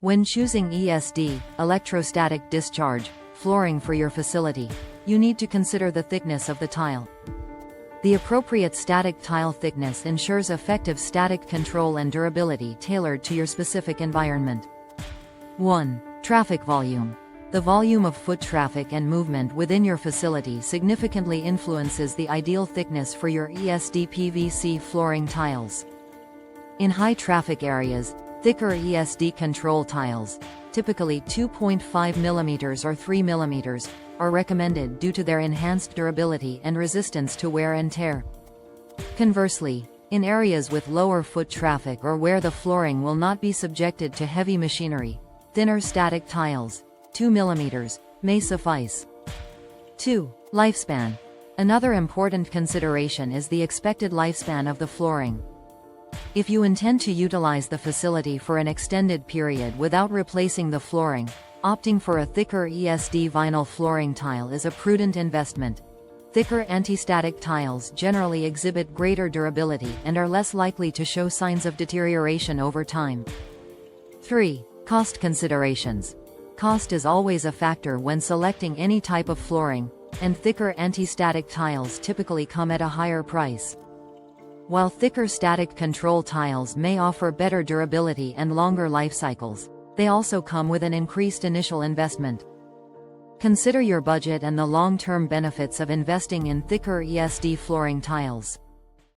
When choosing ESD, electrostatic discharge, flooring for your facility, you need to consider the thickness of the tile. The appropriate static tile thickness ensures effective static control and durability tailored to your specific environment. 1. Traffic volume. The volume of foot traffic and movement within your facility significantly influences the ideal thickness for your ESD PVC flooring tiles. In high traffic areas, thicker ESD control tiles, typically 2.5 mm or 3 mm, are recommended due to their enhanced durability and resistance to wear and tear. Conversely, in areas with lower foot traffic or where the flooring will not be subjected to heavy machinery, thinner static tiles, 2 mm, may suffice. 2. Lifespan. Another important consideration is the expected lifespan of the flooring. If you intend to utilize the facility for an extended period without replacing the flooring, opting for a thicker ESD vinyl flooring tile is a prudent investment. Thicker anti-static tiles generally exhibit greater durability and are less likely to show signs of deterioration over time. 3. Cost considerations. Cost is always a factor when selecting any type of flooring, and thicker anti-static tiles typically come at a higher price. While thicker static control tiles may offer better durability and longer life cycles, they also come with an increased initial investment. Consider your budget and the long-term benefits of investing in thicker ESD flooring tiles.